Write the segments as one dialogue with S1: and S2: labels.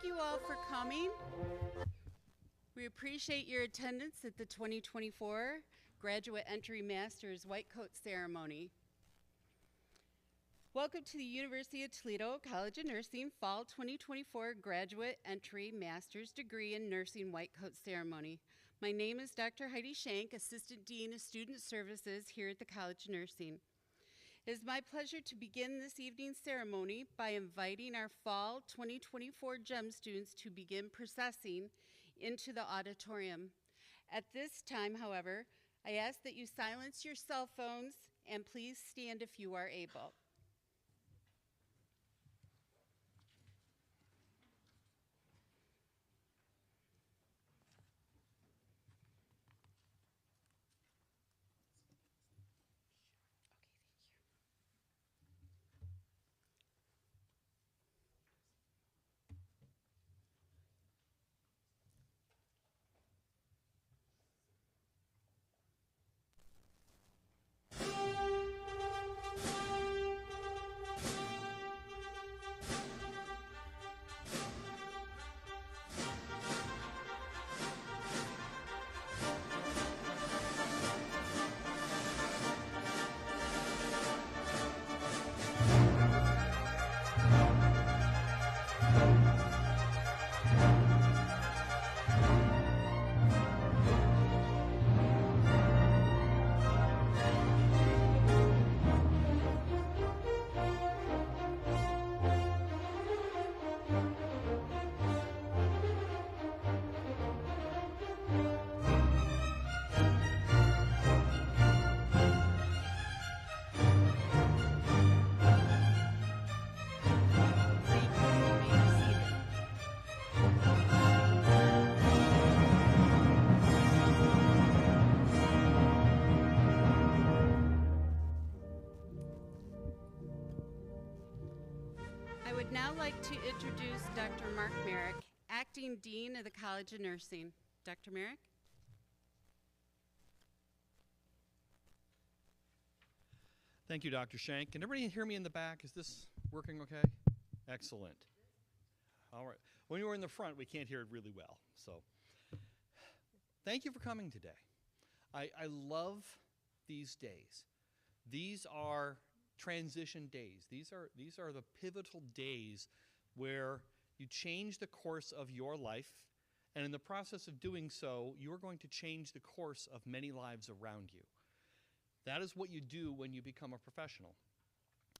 S1: Thank you all for coming. We appreciate your attendance at the 2024 Graduate Entry Masters White Coat Ceremony. Welcome to the University of Toledo College of Nursing Fall 2024 Graduate Entry Master's Degree in Nursing White Coat Ceremony. My name is Dr. Heidi Shank, Assistant Dean of Student Services here at the College of Nursing. It is my pleasure to begin this evening's ceremony by inviting our Fall 2024 GEM students to begin processing into the auditorium. At this time, however, I ask that you silence your cell phones and please stand if you are able. I would now like to introduce Dr. Mark Merrick, Acting Dean of the College of Nursing. Dr. Merrick?
S2: Thank you, Dr. Shank. Can everybody hear me in the back? Is this working okay? Excellent. All right. When you're in the front, we can't hear it really well. So thank you for coming today. I love these days. These are transition days. These are the pivotal days where you change the course of your life, and in the process of doing so, you're going to change the course of many lives around you. That is what you do when you become a professional.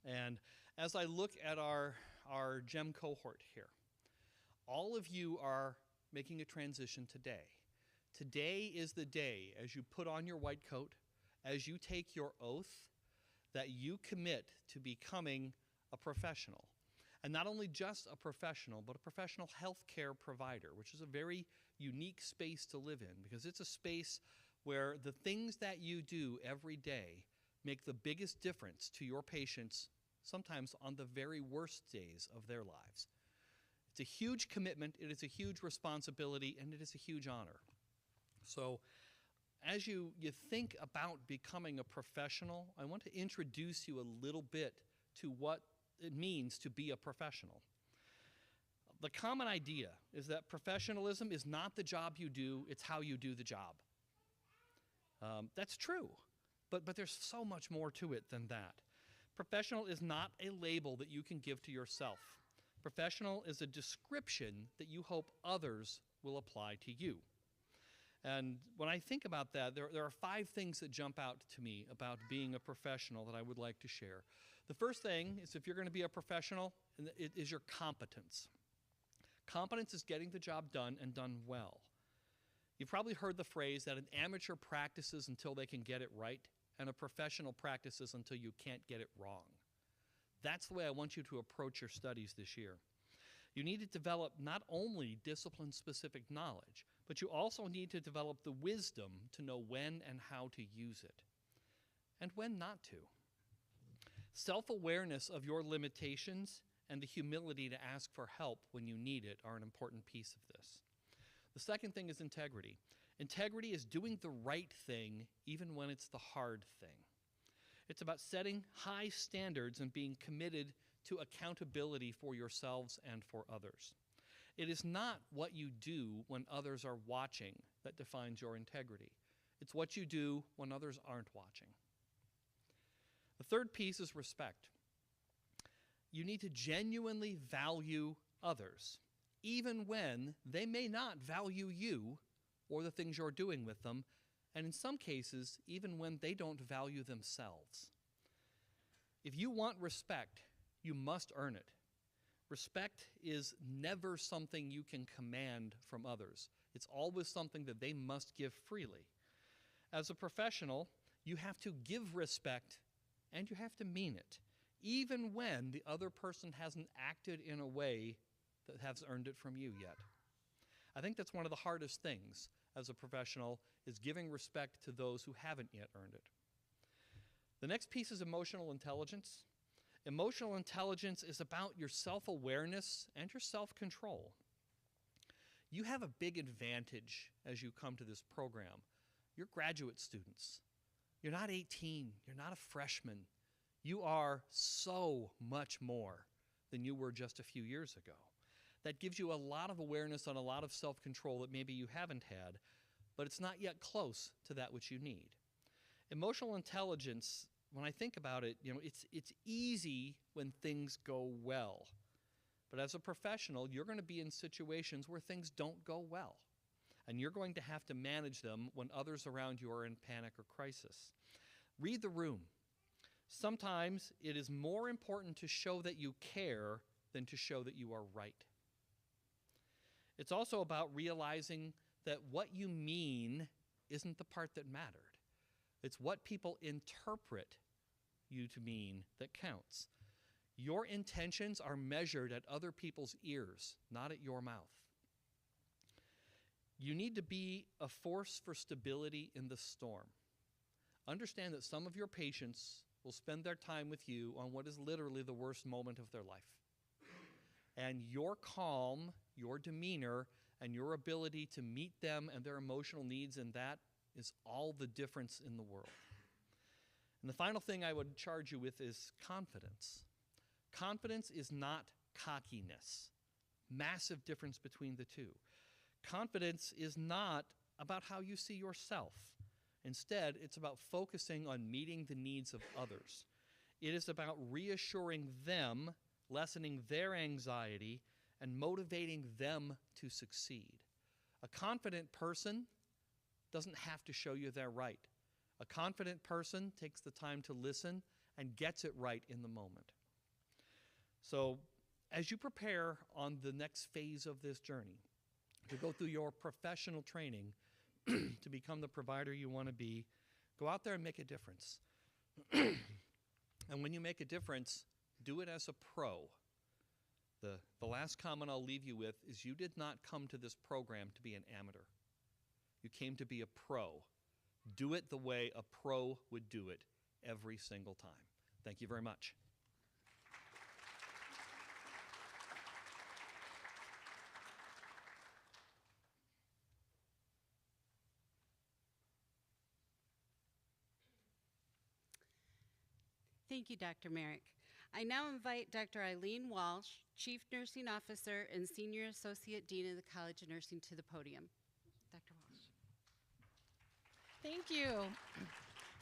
S2: And as I look at our GEM cohort here, all of you are making a transition today. Today is the day, as you put on your white coat, as you take your oath, that you commit to becoming a professional. And not only just a professional, but a professional healthcare provider, which is a very unique space to live in, because it's a space where the things that you do every day make the biggest difference to your patients, sometimes on the very worst days of their lives. It's a huge commitment, it is a huge responsibility, and it is a huge honor. So as you think about becoming a professional, I want to introduce you a little bit to what it means to be a professional. The common idea is that professionalism is not the job you do, it's how you do the job. That's true, but there's so much more to it than that. Professional is not a label that you can give to yourself. Professional is a description that you hope others will apply to you. And when I think about that, there are 5 things that jump out to me about being a professional that I would like to share. The first thing is, if you're going to be a professional, it is your competence. Competence is getting the job done and done well. You've probably heard the phrase that an amateur practices until they can get it right, and a professional practices until you can't get it wrong. That's the way I want you to approach your studies this year. You need to develop not only discipline-specific knowledge, but you also need to develop the wisdom to know when and how to use it, and when not to. Self-awareness of your limitations and the humility to ask for help when you need it are an important piece of this. The second thing is integrity. Integrity is doing the right thing even when it's the hard thing. It's about setting high standards and being committed to accountability for yourselves and for others. It is not what you do when others are watching that defines your integrity. It's what you do when others aren't watching. The third piece is respect. You need to genuinely value others, even when they may not value you or the things you're doing with them, and in some cases, even when they don't value themselves. If you want respect, you must earn it. Respect is never something you can command from others. It's always something that they must give freely. As a professional, you have to give respect and you have to mean it, even when the other person hasn't acted in a way that has earned it from you yet. I think that's one of the hardest things as a professional, is giving respect to those who haven't yet earned it. The next piece is emotional intelligence. Emotional intelligence is about your self-awareness and your self-control. You have a big advantage as you come to this program. You're graduate students. You're not 18. You're not a freshman. You are so much more than you were just a few years ago. That gives you a lot of awareness and a lot of self-control that maybe you haven't had, but it's not yet close to that which you need. Emotional intelligence, when I think about it, it's easy when things go well. But as a professional, you're going to be in situations where things don't go well. And you're going to have to manage them when others around you are in panic or crisis. Read the room. Sometimes it is more important to show that you care than to show that you are right. It's also about realizing that what you mean isn't the part that mattered. It's what people interpret you to mean that counts. Your intentions are measured at other people's ears, not at your mouth. You need to be a force for stability in the storm. Understand that some of your patients will spend their time with you on what is literally the worst moment of their life. And your calm, your demeanor, and your ability to meet them and their emotional needs, and that is all the difference in the world. And the final thing I would charge you with is confidence. Confidence is not cockiness. Massive difference between the two. Confidence is not about how you see yourself. Instead, it's about focusing on meeting the needs of others. It is about reassuring them, lessening their anxiety, and motivating them to succeed. A confident person doesn't have to show you they're right. A confident person takes the time to listen and gets it right in the moment. So, as you prepare on the next phase of this journey, to go through your professional training to become the provider you want to be, go out there and make a difference. And when you make a difference, do it as a pro. The last comment I'll leave you with is you did not come to this program to be an amateur. You came to be a pro. Do it the way a pro would do it every single time. Thank you very much.
S1: Thank you, Dr. Merrick. I now invite Dr. Eileen Walsh, Chief Nursing Officer and Senior Associate Dean of the College of Nursing, to the podium. Dr. Walsh.
S3: Thank you.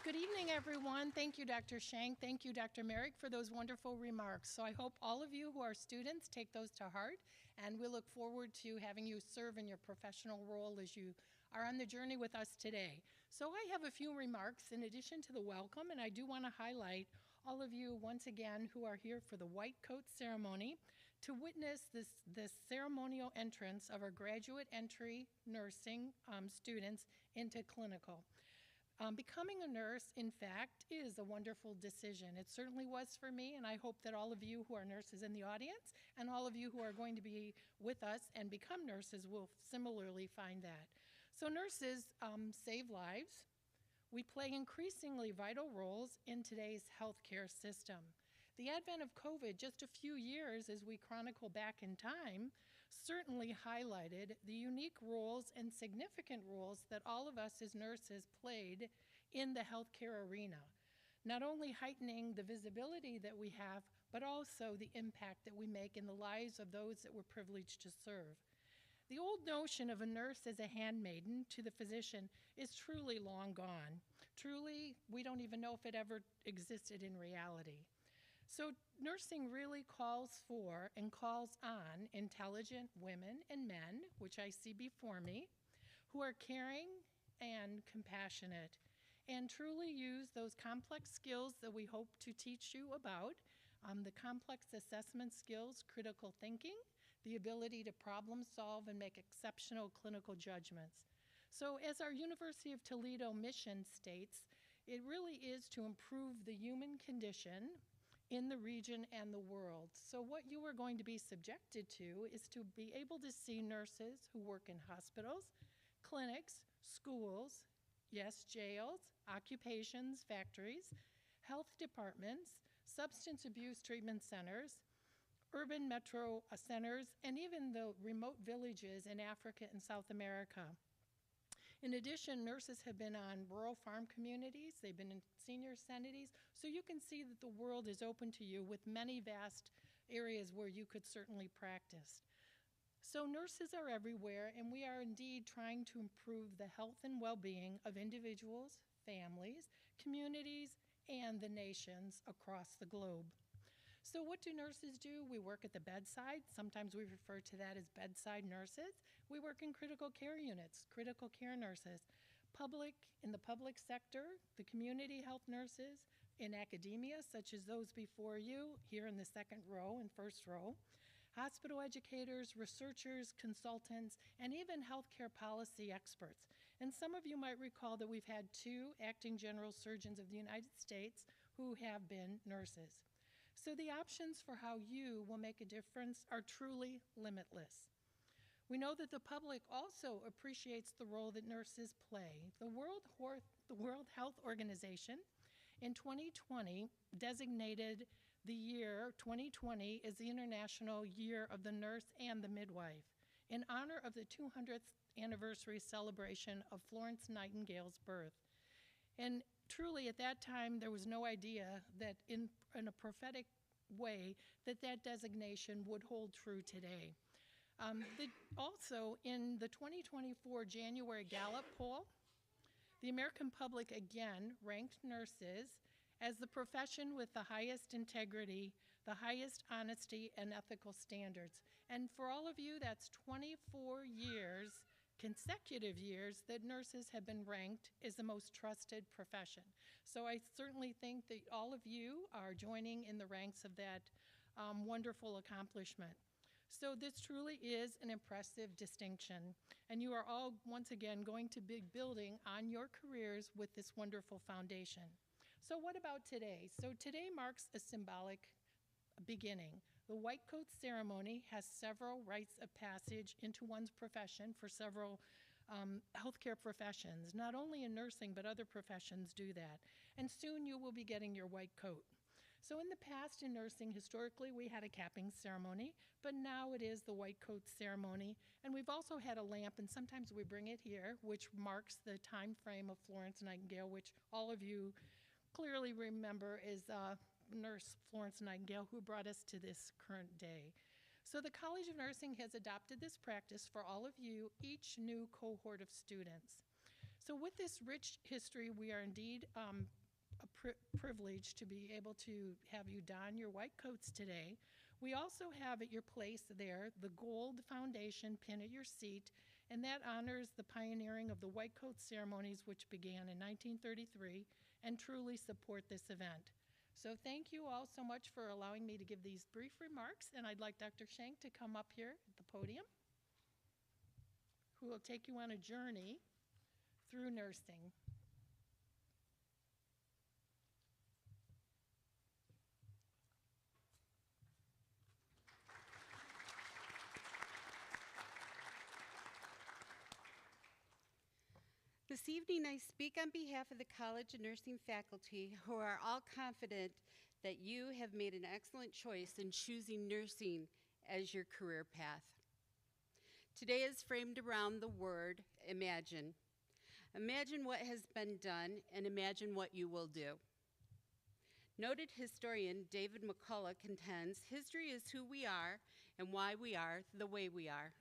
S3: Good evening, everyone. Thank you, Dr. Shank. Thank you, Dr. Merrick, for those wonderful remarks. So I hope all of you who are students take those to heart, and we look forward to having you serve in your professional role as you are on the journey with us today. So I have a few remarks in addition to the welcome, and I do want to highlight all of you once again who are here for the white coat ceremony to witness this ceremonial entrance of our graduate entry nursing students into clinical. Becoming a nurse, in fact, is a wonderful decision. It certainly was for me, and I hope that all of you who are nurses in the audience and all of you who are going to be with us and become nurses will similarly find that. So nurses save lives. We play increasingly vital roles in today's healthcare system. The advent of COVID, just a few years as we chronicle back in time, certainly highlighted the unique roles and significant roles that all of us as nurses played in the healthcare arena, not only heightening the visibility that we have, but also the impact that we make in the lives of those that we're privileged to serve. The old notion of a nurse as a handmaiden to the physician is truly long gone. Truly, we don't even know if it ever existed in reality. So nursing really calls for and calls on intelligent women and men, which I see before me, who are caring and compassionate and truly use those complex skills that we hope to teach you about, the complex assessment skills, critical thinking, the ability to problem solve and make exceptional clinical judgments. So as our University of Toledo mission states, it really is to improve the human condition in the region and the world. So what you are going to be subjected to is to be able to see nurses who work in hospitals, clinics, schools, yes, jails, occupations, factories, health departments, substance abuse treatment centers, urban metro centers, and even the remote villages in Africa and South America. In addition, nurses have been on rural farm communities, they've been in senior centers, so you can see that the world is open to you with many vast areas where you could certainly practice. So nurses are everywhere, and we are indeed trying to improve the health and well-being of individuals, families, communities, and the nations across the globe. So what do nurses do? We work at the bedside. Sometimes we refer to that as bedside nurses. We work in critical care units, critical care nurses. In the public sector, the community health nurses, in academia, such as those before you, here in the second row and first row, hospital educators, researchers, consultants, and even healthcare policy experts. And some of you might recall that we've had 2 acting general surgeons of the United States who have been nurses. So the options for how you will make a difference are truly limitless. We know that the public also appreciates the role that nurses play. The World Health Organization in 2020 designated the year 2020 as the International Year of the Nurse and the Midwife in honor of the 200th anniversary celebration of Florence Nightingale's birth. And truly, at that time, there was no idea that in a prophetic way that designation would hold true today. Also, in the 2024 January Gallup poll, the American public again ranked nurses as the profession with the highest integrity, the highest honesty, and ethical standards. And for all of you, that's 24 years, consecutive years, that nurses have been ranked as the most trusted profession. So I certainly think that all of you are joining in the ranks of that wonderful accomplishment. So this truly is an impressive distinction, and you are all, once again, going to be building on your careers with this wonderful foundation. So what about today? So today marks a symbolic beginning. The white coat ceremony has several rites of passage into one's profession for several healthcare professions. Not only in nursing, but other professions do that. And soon you will be getting your white coat. So in the past in nursing, historically, we had a capping ceremony, but now it is the white coat ceremony. And we've also had a lamp, and sometimes we bring it here, which marks the time frame of Florence Nightingale, which all of you clearly remember is Nurse Florence Nightingale, who brought us to this current day. So the College of Nursing has adopted this practice for all of you, each new cohort of students. So with this rich history, we are indeed privileged to be able to have you don your white coats today. We also have at your place there the gold foundation pin at your seat, and that honors the pioneering of the white coat ceremonies, which began in 1933 and truly support this event. So thank you all so much for allowing me to give these brief remarks, and I'd like Dr. Shank to come up here at the podium, who will take you on a journey through nursing.
S1: This evening, I speak on behalf of the College of Nursing faculty who are all confident that you have made an excellent choice in choosing nursing as your career path. Today is framed around the word imagine. Imagine what has been done and imagine what you will do. Noted historian David McCullough contends history is who we are and why we are the way we are.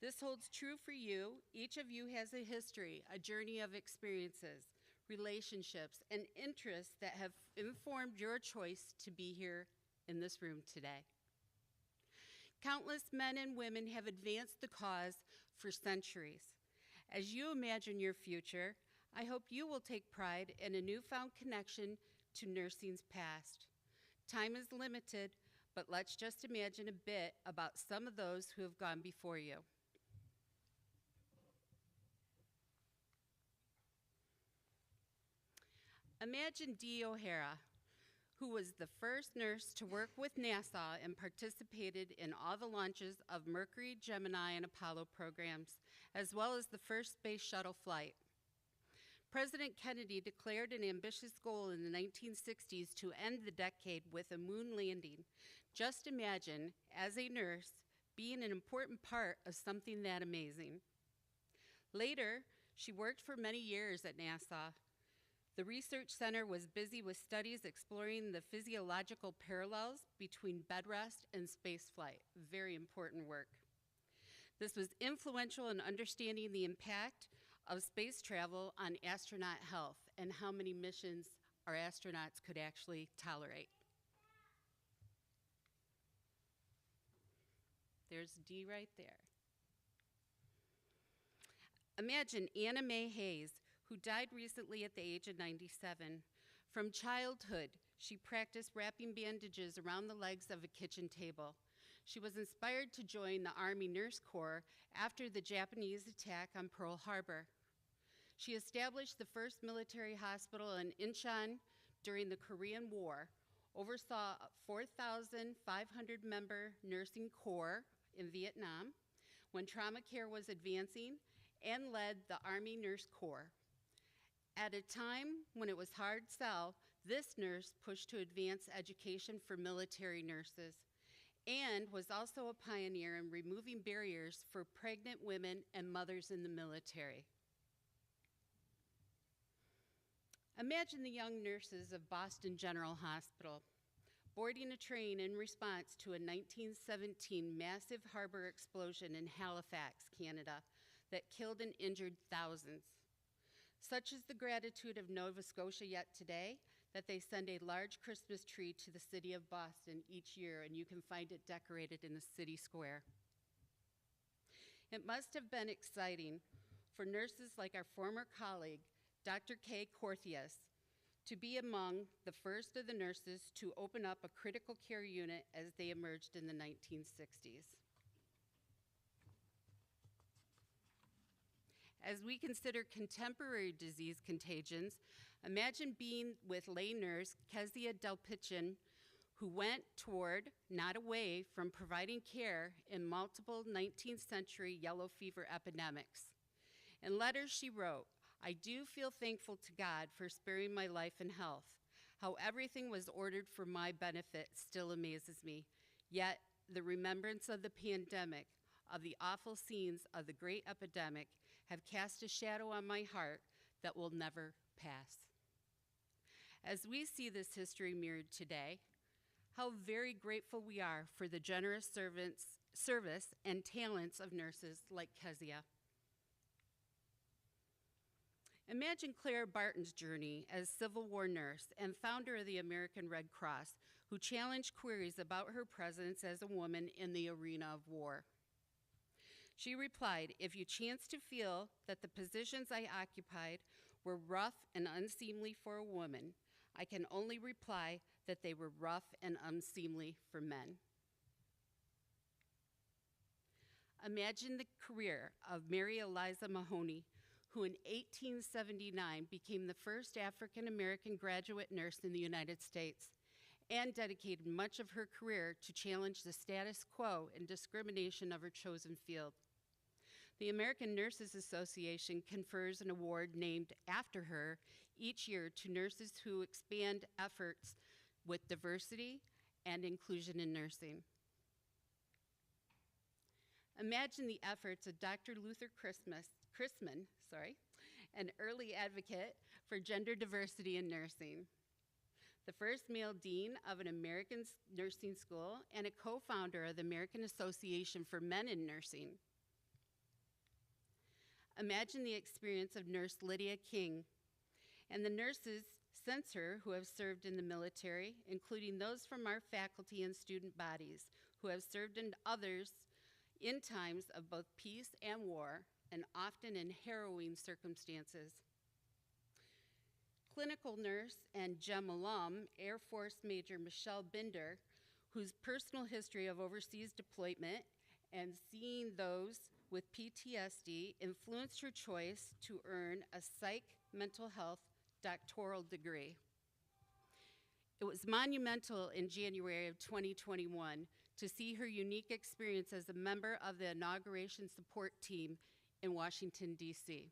S1: This holds true for you. Each of you has a history, a journey of experiences, relationships, and interests that have informed your choice to be here in this room today. Countless men and women have advanced the cause for centuries. As you imagine your future, I hope you will take pride in a newfound connection to nursing's past. Time is limited, but let's just imagine a bit about some of those who have gone before you. Imagine Dee O'Hara, who was the first nurse to work with NASA and participated in all the launches of Mercury, Gemini, and Apollo programs, as well as the first space shuttle flight. President Kennedy declared an ambitious goal in the 1960s to end the decade with a moon landing. Just imagine, as a nurse, being an important part of something that amazing. Later, she worked for many years at NASA. The research center was busy with studies exploring the physiological parallels between bed rest and spaceflight. Very important work. This was influential in understanding the impact of space travel on astronaut health and how many missions our astronauts could actually tolerate. There's Dee right there. Imagine Anna Mae Hayes, who died recently at the age of 97. From childhood, she practiced wrapping bandages around the legs of a kitchen table. She was inspired to join the Army Nurse Corps after the Japanese attack on Pearl Harbor. She established the first military hospital in Incheon during the Korean War, oversaw a 4,500-member nursing corps in Vietnam when trauma care was advancing, and led the Army Nurse Corps. At a time when it was hard sell, this nurse pushed to advance education for military nurses and was also a pioneer in removing barriers for pregnant women and mothers in the military. Imagine the young nurses of Boston General Hospital boarding a train in response to a 1917 massive harbor explosion in Halifax, Canada, that killed and injured thousands. Such is the gratitude of Nova Scotia yet today that they send a large Christmas tree to the city of Boston each year, and you can find it decorated in the city square. It must have been exciting for nurses like our former colleague, Dr. Kay Corthias, to be among the first of the nurses to open up a critical care unit as they emerged in the 1960s. As we consider contemporary disease contagions, imagine being with lay nurse Kezia Delpichin, who went toward, not away from, providing care in multiple 19th century yellow fever epidemics. In letters she wrote, "I do feel thankful to God for sparing my life and health. How everything was ordered for my benefit still amazes me. Yet the remembrance of the pandemic, of the awful scenes of the great epidemic, have cast a shadow on my heart that will never pass." As we see this history mirrored today, how very grateful we are for the generous service and talents of nurses like Kezia. Imagine Clara Barton's journey as Civil War nurse and founder of the American Red Cross, who challenged queries about her presence as a woman in the arena of war. She replied, "If you chance to feel that the positions I occupied were rough and unseemly for a woman, I can only reply that they were rough and unseemly for men." Imagine the career of Mary Eliza Mahoney, who in 1879 became the first African-American graduate nurse in the United States and dedicated much of her career to challenge the status quo and discrimination of her chosen field. The American Nurses Association confers an award named after her each year to nurses who expand efforts with diversity and inclusion in nursing. Imagine the efforts of Dr. Luther Chrisman, an early advocate for gender diversity in nursing, the first male dean of an American nursing school, and a co-founder of the American Association for Men in Nursing. Imagine the experience of Nurse Lydia King and the nurses since her who have served in the military, including those from our faculty and student bodies who have served in others in times of both peace and war, and often in harrowing circumstances. Clinical nurse and GEM alum, Air Force Major Michelle Binder, whose personal history of overseas deployment and seeing those with PTSD influenced her choice to earn a psych mental health doctoral degree. It was monumental in January of 2021 to see her unique experience as a member of the inauguration support team in Washington, D.C.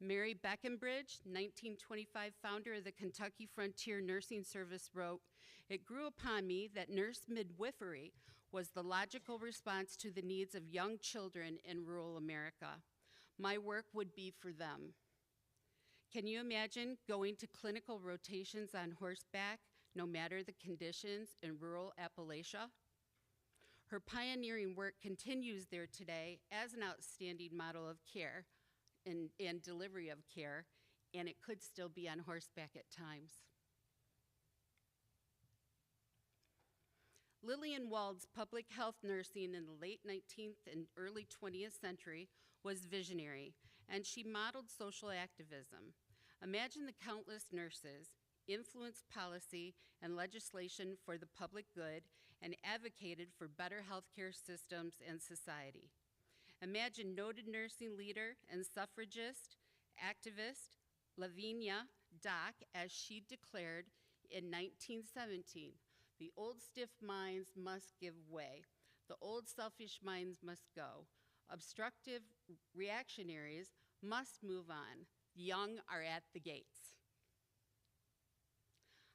S1: Mary Beckenbridge, 1925 founder of the Kentucky Frontier Nursing Service, wrote, "It grew upon me that nurse midwifery was the logical response to the needs of young children in rural America. My work would be for them." Can you imagine going to clinical rotations on horseback, no matter the conditions in rural Appalachia? Her pioneering work continues there today as an outstanding model of care and delivery of care, and it could still be on horseback at times. Lillian Wald's public health nursing in the late 19th and early 20th century was visionary, and she modeled social activism. Imagine the countless nurses influenced policy and legislation for the public good and advocated for better healthcare systems and society. Imagine noted nursing leader and suffragist activist Lavinia Dock, as she declared in 1917, "The old stiff minds must give way. The old selfish minds must go. Obstructive reactionaries must move on. The young are at the gates."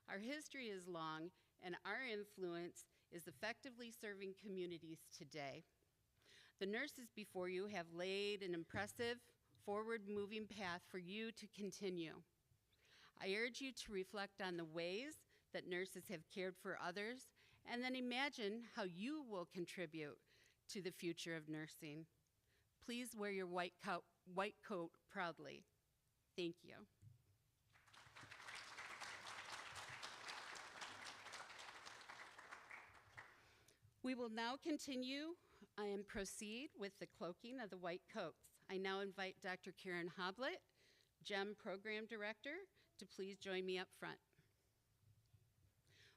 S1: Our history is long, and our influence is effectively serving communities today. The nurses before you have laid an impressive, forward-moving path for you to continue. I urge you to reflect on the ways that nurses have cared for others, and then imagine how you will contribute to the future of nursing. Please wear your white coat proudly. Thank you. We will now continue and proceed with the cloaking of the white coats. I now invite Dr. Karen Hoblet, GEM Program Director, to please join me up front.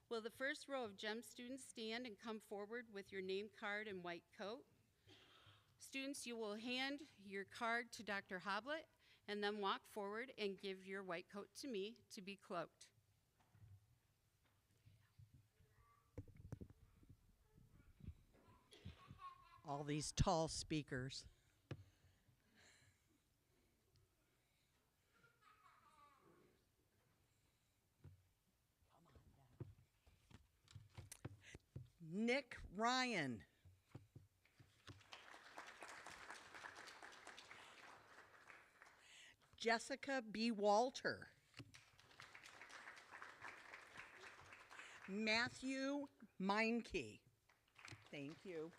S1: Will the first row of GEM students stand and come forward with your name card and white coat? Students, you will hand your card to Dr. Hoblet and then walk forward and give your white coat to me to be cloaked.
S4: All these tall speakers. Nick Ryan. Jessica B. Walter. Matthew Meinke. Thank you.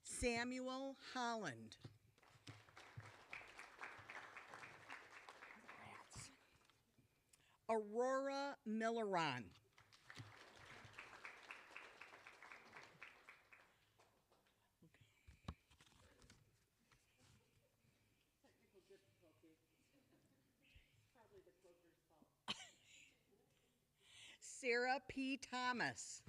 S4: Samuel Holland. Aurora Milleron. Sarah P. Thomas.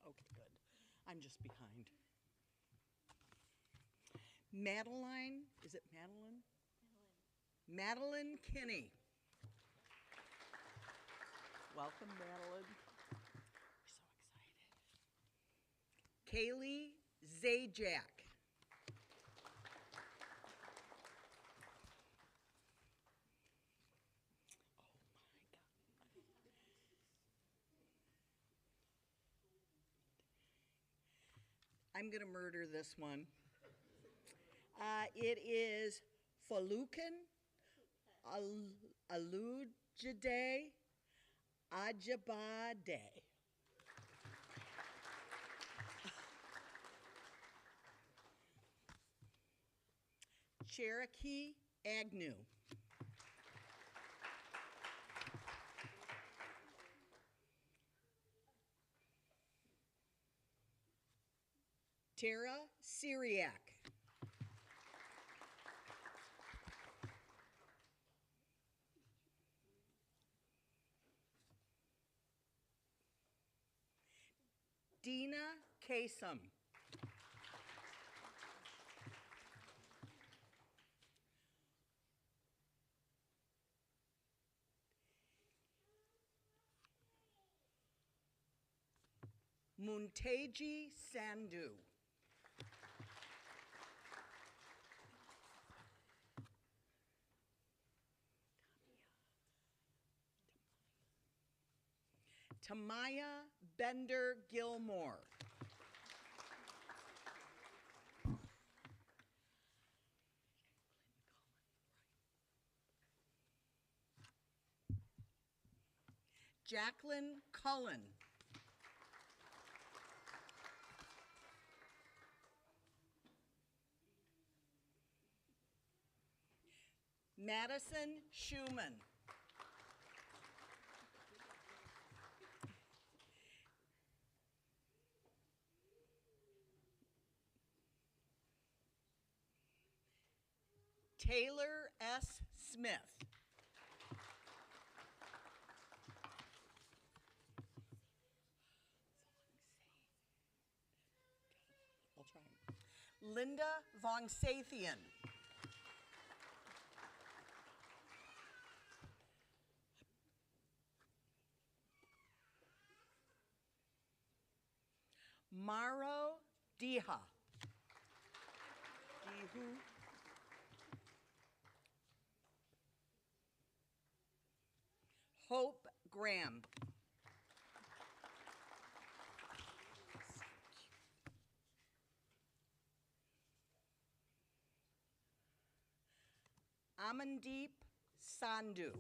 S4: Okay, good. I'm just behind. Madeline, is it Madeline? Madeline Kinney. Welcome, Madeline. We're so excited. Kaylee Zajac. I'm going to murder this one. It is Falukan Alujade Ajabade. Cherokee Agnew. Tara Syriac. Dina Kasem. Munteji Sandhu. Tamaya Bender Gilmore. Jacqueline Cullen. Madison Schumann. Taylor S. Smith. I'll try. Linda Vongsathian. Maro Diha. Dihu. Hope Graham. Amandeep Sandhu.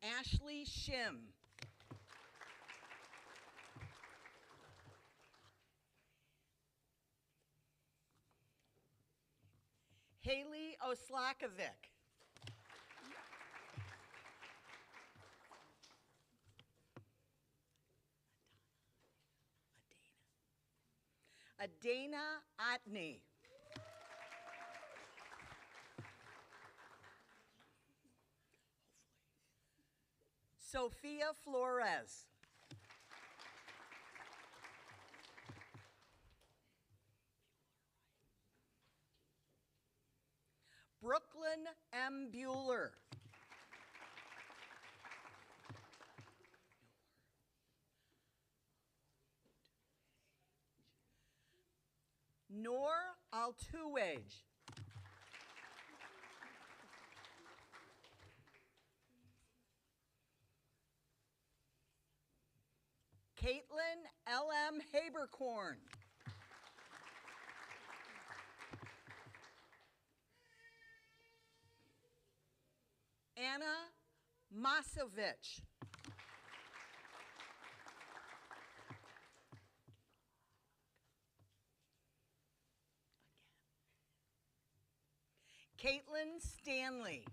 S4: Ashley Shim. Haley Oslakovic. Adana Atney. Sophia Flores. Brooklyn M. Bueller. Noor Altuwej. Caitlin L.M. Habercorn. Anna Masovich. Caitlin Stanley.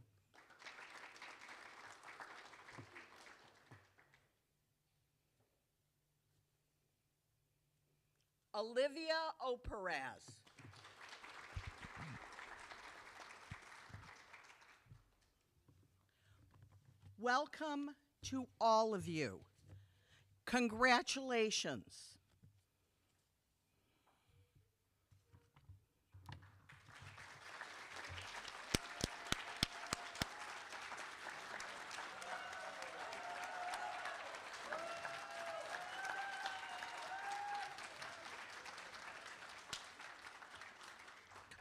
S4: Olivia Operaz. Welcome to all of you. Congratulations.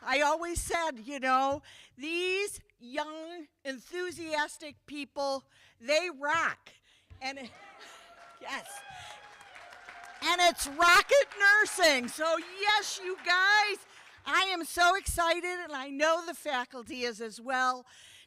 S4: I always said, you know, these young, enthusiastic people, they rock. And Yes. And it's Rocket Nursing. So, yes, you guys, I am so excited, and I know the faculty is as well.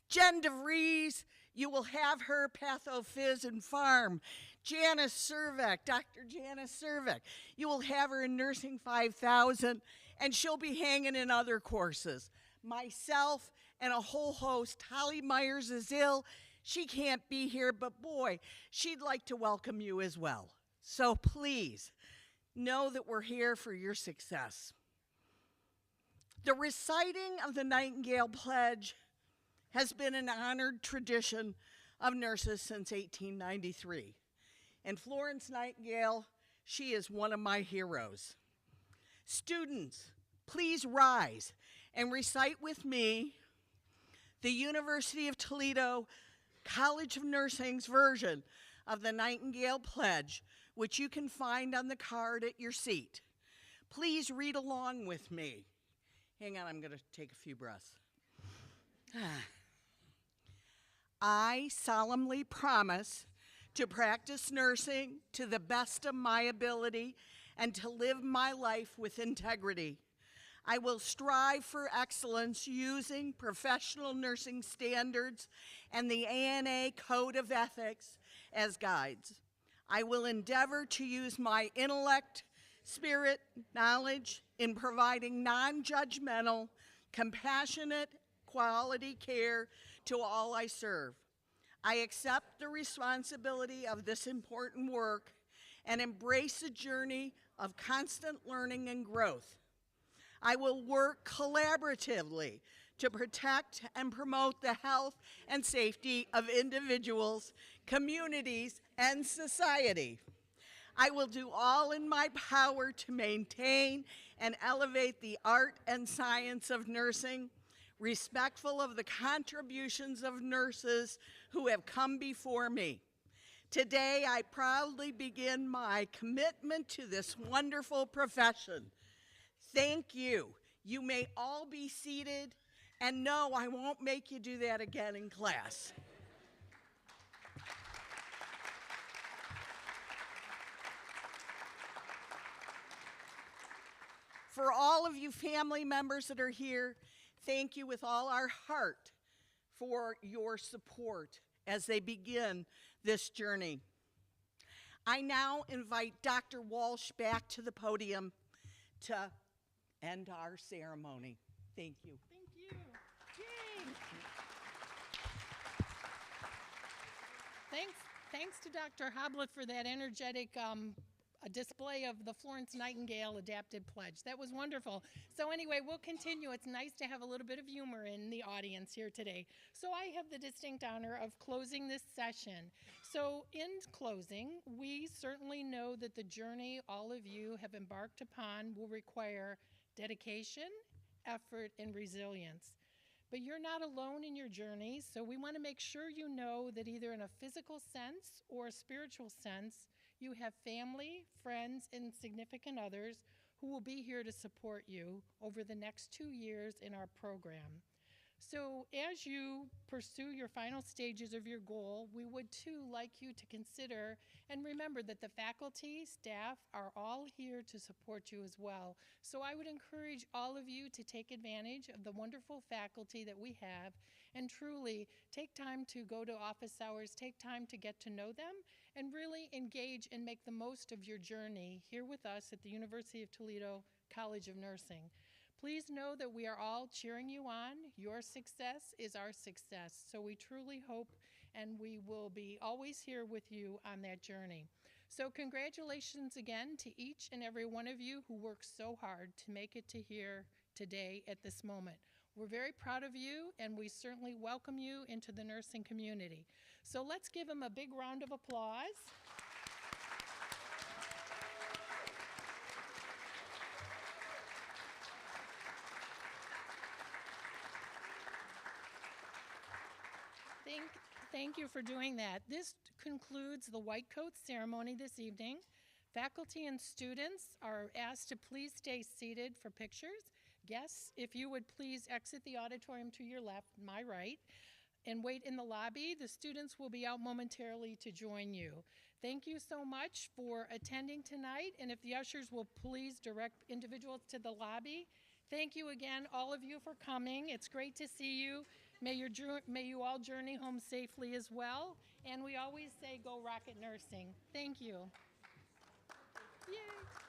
S4: Jen DeVries, you will have her Pathophys and Pharm. Janice Cervek, Dr. Janice Cervek, you will have her in Nursing 5000, and she'll be hanging in other courses. Myself and a whole host. Holly Myers is ill. She can't be here, but boy, she'd like to welcome you as well. So please know that we're here for your success. The reciting of the Nightingale Pledge has been an honored tradition of nurses since 1893. And Florence Nightingale, she is one of my heroes. Students, please rise and recite with me the University of Toledo College of Nursing's version of the Nightingale Pledge, which you can find on the card at your seat. Please read along with me. Hang on, I'm going to take a few breaths. I solemnly promise to practice nursing to the best of my ability and to live my life with integrity. I will strive for excellence using professional nursing standards and the ANA Code of Ethics as guides. I will endeavor to use my intellect, spirit, knowledge in providing non-judgmental, compassionate, quality care to all I serve. I accept the responsibility of this important work and embrace the journey of constant learning and growth. I will work collaboratively to protect and promote the health and safety of individuals, communities, and society. I will do all in my power to maintain and elevate the art and science of nursing, respectful of the contributions of nurses who have come before me. Today, I proudly begin my commitment to this wonderful profession. Thank you. You may all be seated, and no, I won't make you do that again in class. For all of you family members that are here, thank you with all our heart for your support as they begin this journey. I now invite Dr. Walsh back to the podium to end our ceremony. Thank you.
S3: Thank you. Yay. Thanks to Dr. Hoblet for that energetic a display of the Florence Nightingale adapted pledge. That was wonderful. So anyway, we'll continue. It's nice to have a little bit of humor in the audience here today. So I have the distinct honor of closing this session. So in closing, we certainly know that the journey all of you have embarked upon will require dedication, effort, and resilience. But you're not alone in your journey, so we want to make sure you know that either in a physical sense or a spiritual sense, you have family, friends, and significant others who will be here to support you over the next 2 years in our program. So as you pursue your final stages of your goal, we would too like you to consider and remember that the faculty, staff are all here to support you as well. So I would encourage all of you to take advantage of the wonderful faculty that we have and truly take time to go to office hours, take time to get to know them, and really engage and make the most of your journey here with us at the University of Toledo College of Nursing. Please know that we are all cheering you on. Your success is our success. So we truly hope and we will be always here with you on that journey. So congratulations again to each and every one of you who worked so hard to make it to here today at this moment. We're very proud of you and we certainly welcome you into the nursing community. So let's give them a big round of applause. Thank you for doing that. This concludes the white coat ceremony this evening. Faculty and students are asked to please stay seated for pictures. Guests, if you would please exit the auditorium to your left, my right, and wait in the lobby. The students will be out momentarily to join you. Thank you so much for attending tonight, and if the ushers will please direct individuals to the lobby. Thank you again, all of you, for coming. It's great to see you. May you all journey home safely as well. And we always say, go Rocket Nursing. Thank you. Yay.